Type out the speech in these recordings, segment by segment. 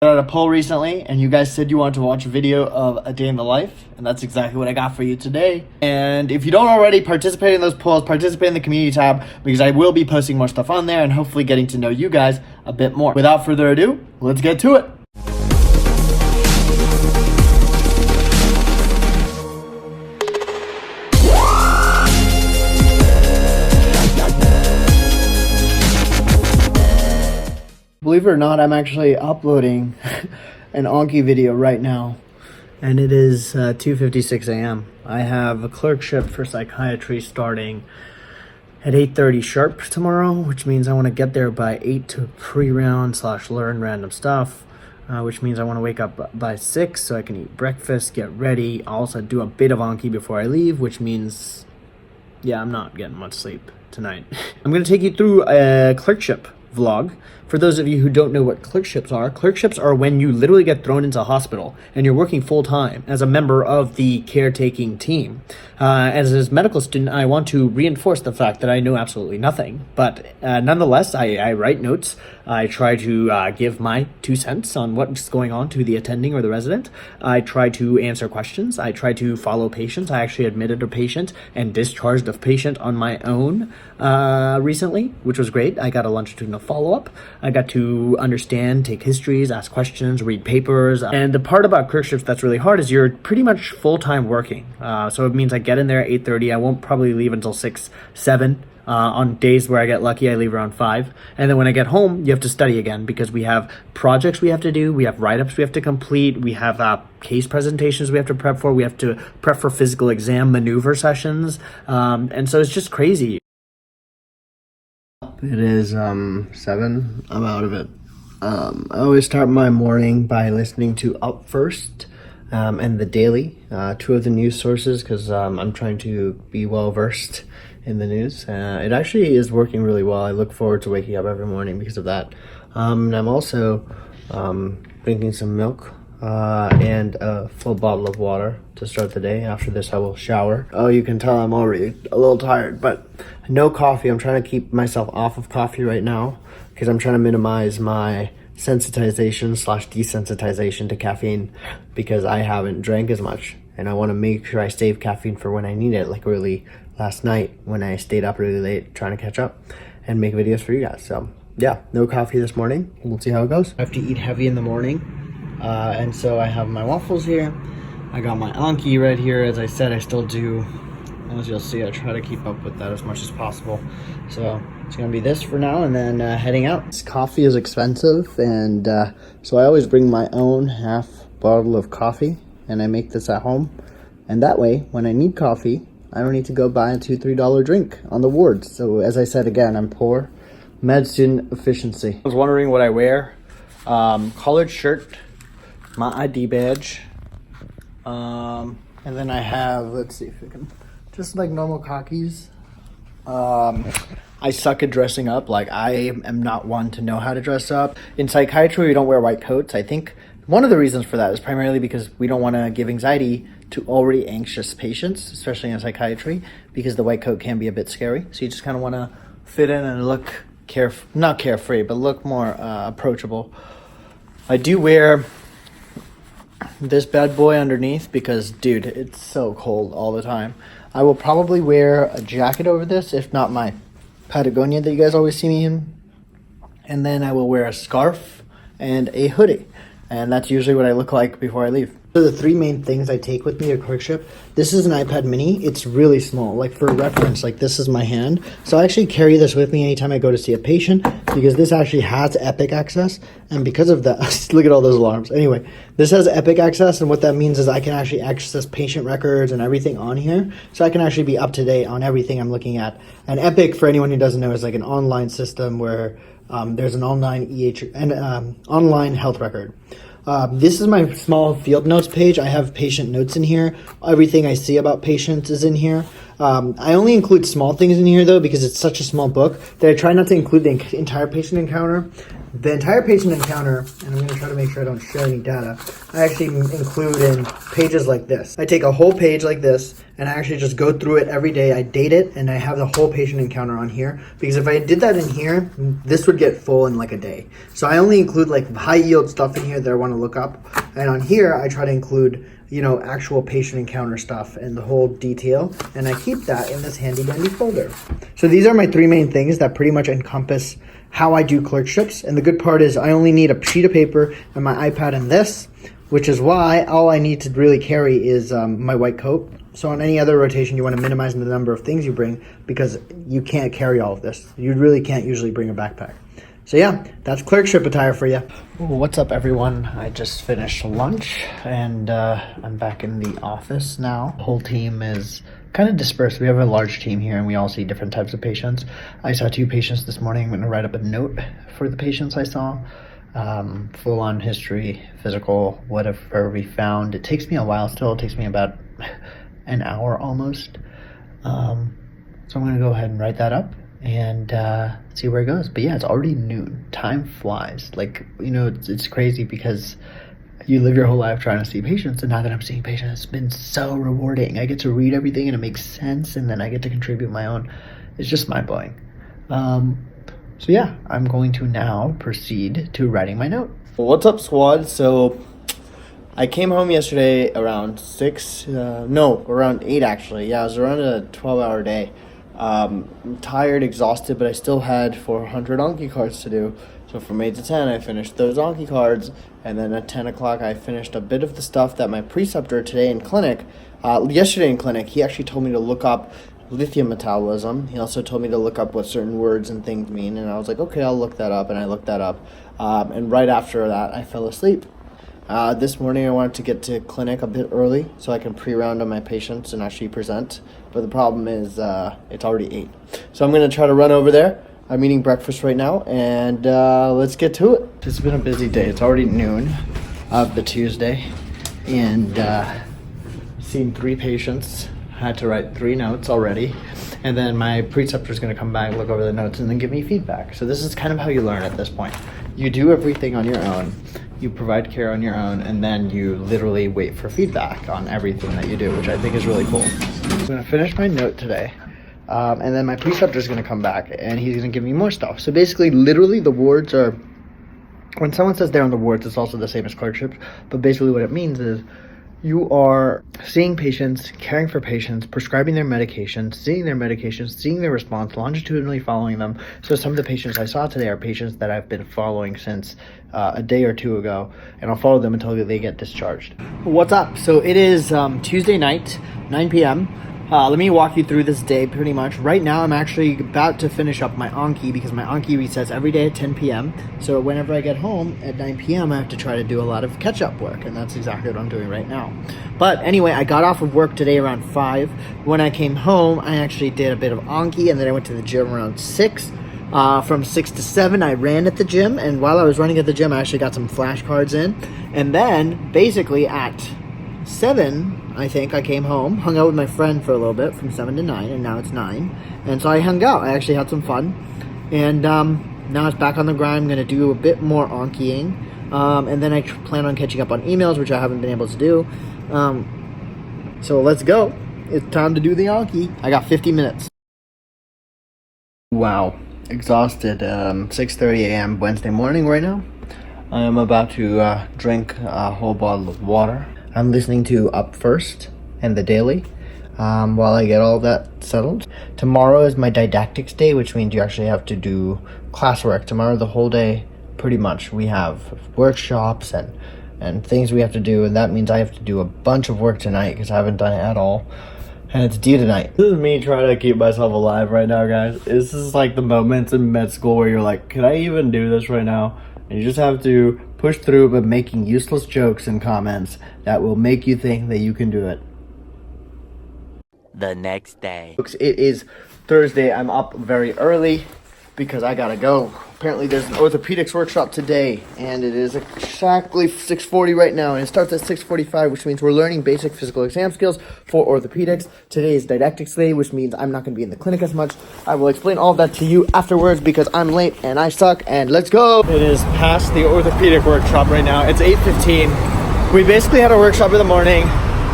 I did a poll recently, and you guys said you wanted to watch a video of a day in the life, and that's exactly what I got for you today. And if you don't already participate in those polls, participate in the community tab, because I will be posting more stuff on there and hopefully getting to know you guys a bit more. Without further ado, let's get to it. Believe it or not, I'm actually uploading an Anki video right now, and it is 2:56 a.m. I have a clerkship for psychiatry starting at 8:30 sharp tomorrow, which means I want to get there by 8 to pre-round / learn random stuff, which means I want to wake up by 6 so I can eat breakfast, get ready, also do a bit of Anki before I leave, which means, yeah, I'm not getting much sleep tonight. I'm going to take you through a clerkship vlog. For those of you who don't know what clerkships are when you literally get thrown into a hospital and you're working full-time as a member of the caretaking team. As a medical student, I want to reinforce the fact that I know absolutely nothing, but nonetheless, I write notes. I try to give my 2 cents on what's going on to the attending or the resident. I try to answer questions. I try to follow patients. I actually admitted a patient and discharged a patient on my own recently, which was great. I got a longitudinal follow-up. I got to understand, take histories, ask questions, read papers. And the part about clerkships that's really hard is you're pretty much full-time working. So it means I get in there at 8:30. I won't probably leave until 6, 7. On days where I get lucky, I leave around 5. And then when I get home, you have to study again because we have projects we have to do. We have write-ups we have to complete. We have case presentations we have to prep for. We have to prep for physical exam maneuver sessions. And so it's just crazy. It is 7. I'm out of it. I always start my morning by listening to Up First and The Daily, 2 of the news sources, because I'm trying to be well versed in the news. It actually is working really well. I look forward to waking up every morning because of that. And I'm also drinking some milk and a full bottle of water to start the day. After this, I will shower. Oh, you can tell I'm already a little tired, but no coffee. I'm trying to keep myself off of coffee right now because I'm trying to minimize my sensitization / desensitization to caffeine because I haven't drank as much. And I want to make sure I save caffeine for when I need it, like really last night when I stayed up really late trying to catch up and make videos for you guys. So yeah, no coffee this morning. We'll see how it goes. I have to eat heavy in the morning. And so I have my waffles here. I got my Anki right here. As I said, I still do. As you'll see, I try to keep up with that as much as possible. So it's gonna be this for now and then heading out. This coffee is expensive, and so I always bring my own half bottle of coffee and I make this at home. And that way, when I need coffee, I don't need to go buy a $2, $3 drink on the ward. So as I said again, I'm poor. Med student efficiency. I was wondering what I wear. Collared shirt, my ID badge, and then I have, let's see if we can, just like normal khakis. I suck at dressing up. Like, I am not one to know how to dress up. In psychiatry, we don't wear white coats. I think one of the reasons for that is primarily because we don't want to give anxiety to already anxious patients, especially in psychiatry, because the white coat can be a bit scary. So you just kind of want to fit in and look not carefree, but look more approachable. I do wear this bad boy underneath because, dude, it's so cold all the time. I will probably wear a jacket over this, if not my Patagonia that you guys always see me in. And then I will wear a scarf and a hoodie. And that's usually what I look like before I leave. So the 3 main things I take with me at clerkship, this is an iPad mini. It's really small. Like, for reference, like, this is my hand. So I actually carry this with me anytime I go to see a patient because this actually has Epic access. And because of that, look at all those alarms. Anyway, this has Epic access, and what that means is I can actually access patient records and everything on here. So I can actually be up to date on everything I'm looking at. And Epic, for anyone who doesn't know, is like an online system where there's an online online health record. This is my small field notes page. I have patient notes in here. Everything I see about patients is in here. I only include small things in here, though, because it's such a small book that I try not to include the entire patient encounter. the entire patient encounter, and I'm going to try to make sure I don't share any data, I actually include in pages like this. I take a whole page like this, and I actually just go through it every day. I date it, and I have the whole patient encounter on here, because if I did that in here, this would get full in like a day. So I only include like high yield stuff in here that I want to look up, and on here I try to include, you know, actual patient encounter stuff and the whole detail, and I keep that in this handy dandy folder. So these are my 3 main things that pretty much encompass how I do clerkships, and the good part is I only need a sheet of paper and my iPad and this, which is why all I need to really carry is my white coat. So on any other rotation, you want to minimize the number of things you bring, because you can't carry all of this. You really can't usually bring a backpack. So yeah, that's clerkship attire for you. What's up, everyone? I just finished lunch, and I'm back in the office now. The whole team is kind of dispersed. We have a large team here, and we all see different types of patients. I saw 2 patients this morning. I'm going to write up a note for the patients I saw. Full-on history, physical, whatever we found. It takes me a while still. It takes me about an hour almost. So I'm going to go ahead and write that up and see where it goes. But yeah, it's already noon. Time flies. Like, you know, it's crazy because you live your whole life trying to see patients, and now that I'm seeing patients, it's been so rewarding. I get to read everything and it makes sense, and then I get to contribute my own. It's just mind-blowing. So yeah, I'm going to now proceed to writing my note. What's up, squad? So I came home yesterday around 6, around 8 actually. Yeah, it was around a 12-hour day. I'm tired, exhausted, but I still had 400 Anki cards to do. So from 8 to 10, I finished those Anki cards, and then at 10 o'clock, I finished a bit of the stuff that my preceptor yesterday in clinic, he actually told me to look up lithium metabolism. He also told me to look up what certain words and things mean, and I was like, okay, I'll look that up, and I looked that up. And right after that, I fell asleep. This morning, I wanted to get to clinic a bit early so I can pre-round on my patients and actually present. But the problem is it's already 8. So I'm going to try to run over there. I'm eating breakfast right now, and let's get to it. It's been a busy day. It's already noon of the Tuesday, and seen 3 patients. Had to write 3 notes already, and then my preceptor is going to come back, look over the notes, and then give me feedback. So this is kind of how you learn at this point. You do everything on your own. You provide care on your own, and then you literally wait for feedback on everything that you do, which I think is really cool. I'm going to finish my note today, and then my preceptor is going to come back, and he's going to give me more stuff. So basically, literally, the wards are, when someone says they're on the wards, it's also the same as clerkships, but basically what it means is you are seeing patients, caring for patients, prescribing their medications, seeing their medications, seeing their response, longitudinally following them. So some of the patients I saw today are patients that I've been following since a day or 2 ago, and I'll follow them until they get discharged. What's up? So it is Tuesday night, 9 p.m. Let me walk you through this day pretty much. Right now, I'm actually about to finish up my Anki, because my Anki resets every day at 10 p.m. So whenever I get home at 9 p.m., I have to try to do a lot of catch-up work, and that's exactly what I'm doing right now. But anyway, I got off of work today around 5. When I came home, I actually did a bit of Anki, and then I went to the gym around 6. From 6 to 7, I ran at the gym, and while I was running at the gym, I actually got some flashcards in. And then, basically, at 7, I think, I came home, hung out with my friend for a little bit from 7 to 9, and now it's 9. And so I hung out. I actually had some fun. And now it's back on the grind. I'm going to do a bit more Ankiing. And then I plan on catching up on emails, which I haven't been able to do. So let's go. It's time to do the Anki. I got 50 minutes. Wow. Exhausted. 6:30 a.m. Wednesday morning right now. I am about to drink a whole bottle of water. I'm listening to Up First and The Daily while I get all that settled. Tomorrow is my didactics day, which means you actually have to do classwork. Tomorrow, the whole day, pretty much, we have workshops and things we have to do, and that means I have to do a bunch of work tonight because I haven't done it at all. And it's due tonight. This is me trying to keep myself alive right now, guys. This is like the moments in med school where you're like, can I even do this right now? And you just have to push through by making useless jokes and comments that will make you think that you can do it. The next day. It is Thursday. I'm up very early. because I gotta go. Apparently there's an orthopedics workshop today, and it is exactly 6:40 right now, and it starts at 6:45, which means we're learning basic physical exam skills for orthopedics. Today is didactics day, which means I'm not gonna be in the clinic as much. I will explain all of that to you afterwards because I'm late and I suck, and let's go. It is past the orthopedic workshop right now. It's 8:15. We basically had a workshop in the morning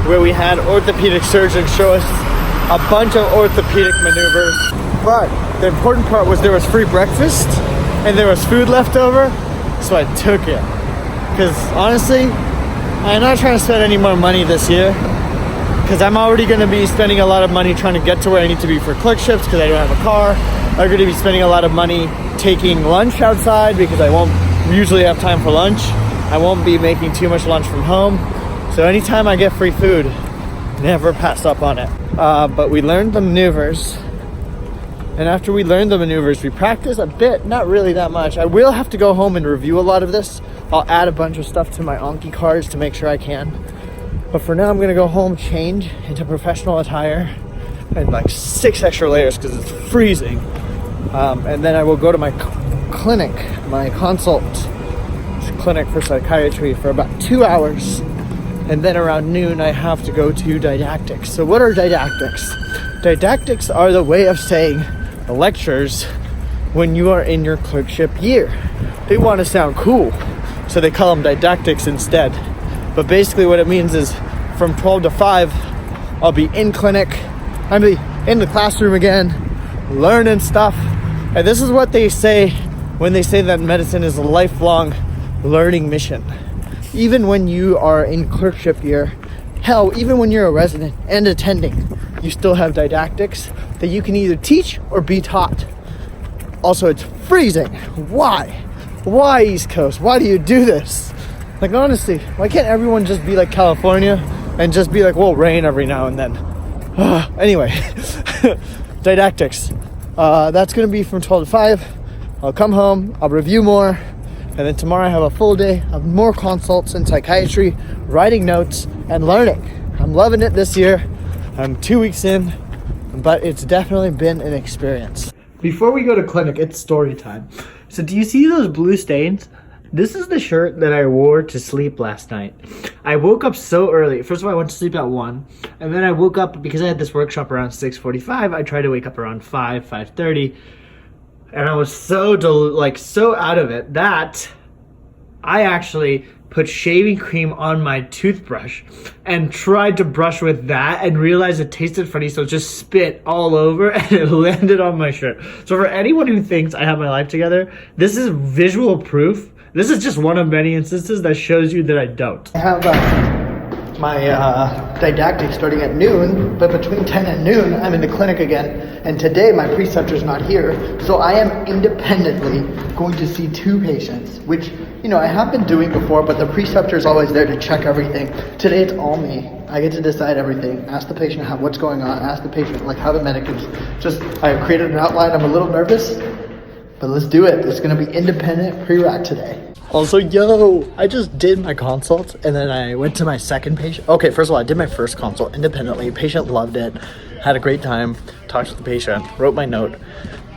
where we had orthopedic surgeons show us a bunch of orthopedic maneuvers, but the important part was there was free breakfast and there was food left over, so I took it. Because honestly, I'm not trying to spend any more money this year, because I'm already going to be spending a lot of money trying to get to where I need to be for clerkships because I don't have a car. I'm going to be spending a lot of money taking lunch outside because I won't usually have time for lunch. I won't be making too much lunch from home. So anytime I get free food, never pass up on it. But we learned the maneuvers. And after we learned the maneuvers, we practiced a bit, not really that much. I will have to go home and review a lot of this. I'll add a bunch of stuff to my Anki cards to make sure I can. But for now, I'm gonna go home, change into professional attire, and like 6 extra layers because it's freezing. And then I will go to my clinic, my consult clinic for psychiatry for about 2 hours. And then around noon, I have to go to didactics. So what are didactics? Didactics are the way of saying the lectures when you are in your clerkship year. They want to sound cool, so they call them didactics instead. But basically what it means is from 12 to 5, I'll be in clinic, I'll be in the classroom again, learning stuff. And this is what they say when they say that medicine is a lifelong learning mission. Even when you are in clerkship year, hell, even when you're a resident and attending, you still have didactics that you can either teach or be taught. Also, it's freezing. Why? Why East Coast? Why do you do this? Like, honestly, why can't everyone just be like California and just be like, well, rain every now and then? Anyway, didactics. That's going to be from 12 to 5. I'll come home, I'll review more, and then tomorrow I have a full day of more consults in psychiatry, writing notes, and learning. I'm loving it this year. I'm 2 weeks in, but it's definitely been an experience. Before we go to clinic, it's story time. So do you see those blue stains? This is the shirt that I wore to sleep last night. I woke up so early. First of all, I went to sleep at 1, and then I woke up because I had this workshop around 6:45. I tried to wake up around 5:30, and I was so out of it that I actually put shaving cream on my toothbrush and tried to brush with that and realized it tasted funny, so it just spit all over and it landed on my shirt. So for anyone who thinks I have my life together, this is visual proof. This is just one of many instances that shows you that I don't. I have my didactic starting at noon, but between 10 and noon, I'm in the clinic again. And today my preceptor's not here, so I am independently going to see 2 patients, which, you know, I have been doing before, but the preceptor's always there to check everything. Today it's all me. I get to decide everything, ask the patient what's going on, ask the patient like how the medic is. Just, I created an outline, I'm a little nervous, but let's do it. It's gonna be independent Prerak today. Also, I just did my consult and then I went to my second patient. Okay, first of all, I did my first consult independently. Patient loved it, had a great time, talked to the patient, wrote my note.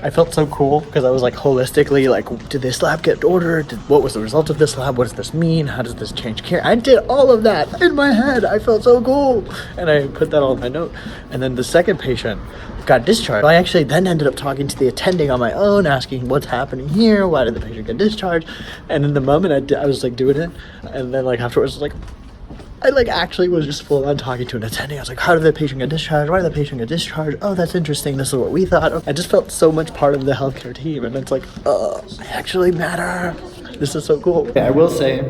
I felt so cool because I was like holistically like, did this lab get ordered? What was the result of this lab? What does this mean? How does this change care? I did all of that in my head. I felt so cool. And I put that all in my note. And then the second patient got discharged. I actually then ended up talking to the attending on my own, asking what's happening here, why did the patient get discharged? And in the moment I was like doing it, and then like afterwards I was like, I like actually was just full on talking to an attending. I was like, how did the patient get discharged? Why did the patient get discharged? Oh, that's interesting. This is what we thought. I just felt so much part of the healthcare team, and it's like, I actually matter. This is so cool. I will say,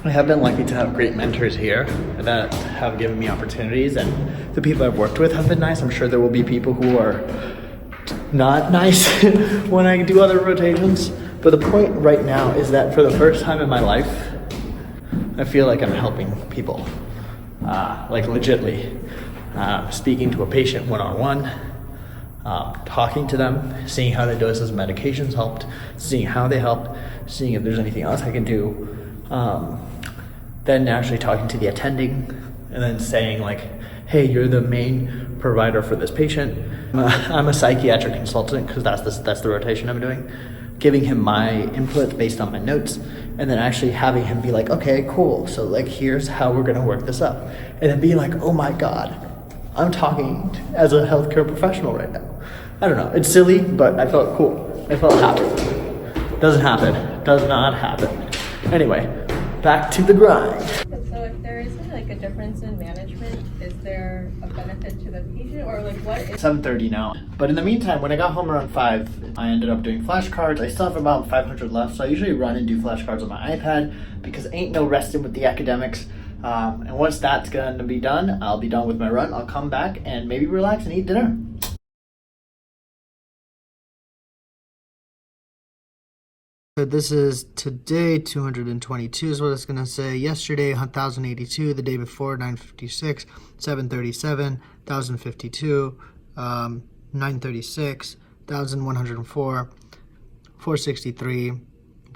I have been lucky to have great mentors here that have given me opportunities, and the people I've worked with have been nice. I'm sure there will be people who are not nice when I do other rotations. But the point right now is that for the first time in my life, I feel like I'm helping people, like legitly. Speaking to a patient one-on-one, talking to them, seeing how their doses of medications helped, seeing how they helped, seeing if there's anything else I can do. Then actually talking to the attending and then saying like, hey, you're the main provider for this patient. I'm a psychiatric consultant because that's the rotation I'm doing. Giving him my input based on my notes, and then actually having him be like, okay, cool. So like, here's how we're gonna work this up. And then being like, oh my God, I'm talking as a healthcare professional right now. I don't know, it's silly, but I felt cool. I felt happy. Doesn't happen, does not happen. Anyway, back to the grind. So if there isn't like a difference in management, is there a benefit to the patient, or like what is 7:30 now. But in the meantime, when I got home around 5, I ended up doing flashcards. I still have about 500 left, so I usually run and do flashcards on my iPad because ain't no resting with the academics. And once that's gonna be done, I'll be done with my run. I'll come back and maybe relax and eat dinner. So this is today, 222 is what it's going to say. Yesterday, 1,082. The day before, 956. 737. 1,052. 936. 1,104. 463.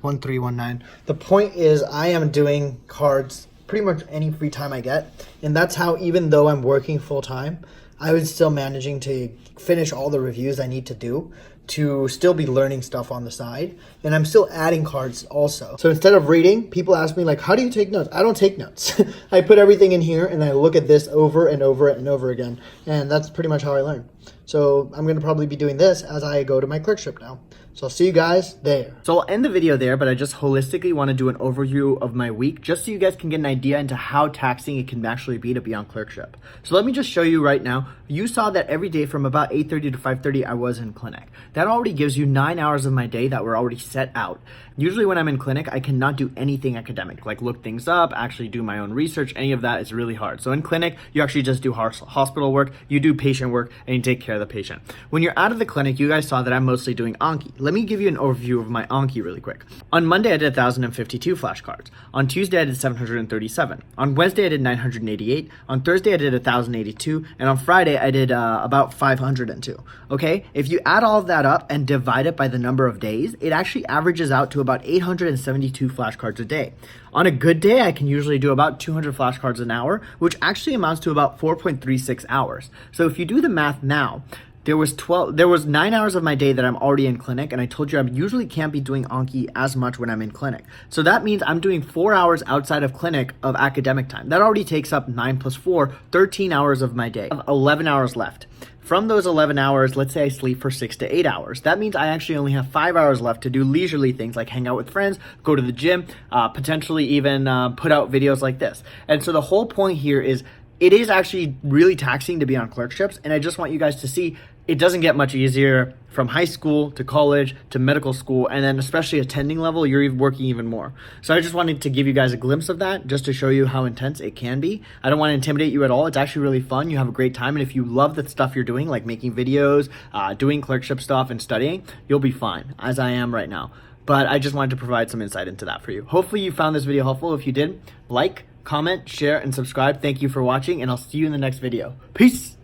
1319. The point is, I am doing cards pretty much any free time I get. And that's how, even though I'm working full time, I was still managing to finish all the reviews I need to do to still be learning stuff on the side. And I'm still adding cards also. So instead of reading, people ask me like, how do you take notes? I don't take notes. I put everything in here and I look at this over and over and over again. And that's pretty much how I learn. So I'm going to probably be doing this as I go to my clerkship now. So I'll see you guys there. So I'll end the video there, but I just holistically want to do an overview of my week just so you guys can get an idea into how taxing it can actually be to be on clerkship. So let me just show you right now. You saw that every day from about 8:30 to 5:30, I was in clinic. That already gives you 9 hours of my day that were already set out. Usually when I'm in clinic, I cannot do anything academic, like look things up, actually do my own research. Any of that is really hard. So in clinic, you actually just do hospital work, you do patient work, and you take care of the patient. When you're out of the clinic, you guys saw that I'm mostly doing Anki. Let me give you an overview of my Anki really quick. On Monday, I did 1,052 flashcards. On Tuesday, I did 737. On Wednesday, I did 988. On Thursday, I did 1,082. And on Friday, I did about 502. Okay? If you add all of that up and divide it by the number of days, it actually averages out to about 872 flashcards a day. On a good day, I can usually do about 200 flashcards an hour, which actually amounts to about 4.36 hours. So if you do the math now, there was 9 hours of my day that I'm already in clinic, and I told you I usually can't be doing Anki as much when I'm in clinic. So that means I'm doing 4 hours outside of clinic of academic time. That already takes up 9 plus 4, 13 hours of my day. I have 11 hours left. From those 11 hours, let's say I sleep for 6 to 8 hours. That means I actually only have 5 hours left to do leisurely things like hang out with friends, go to the gym, potentially even put out videos like this. And so the whole point here is it is actually really taxing to be on clerkships, and I just want you guys to see it doesn't get much easier from high school to college to medical school, and then especially attending level, you're working even more. So I just wanted to give you guys a glimpse of that just to show you how intense it can be. I don't want to intimidate you at all. It's actually really fun. You have a great time, and if you love the stuff you're doing, like making videos, doing clerkship stuff, and studying, you'll be fine, as I am right now. But I just wanted to provide some insight into that for you. Hopefully you found this video helpful. If you did, like, comment, share, and subscribe. Thank you for watching, and I'll see you in the next video. Peace!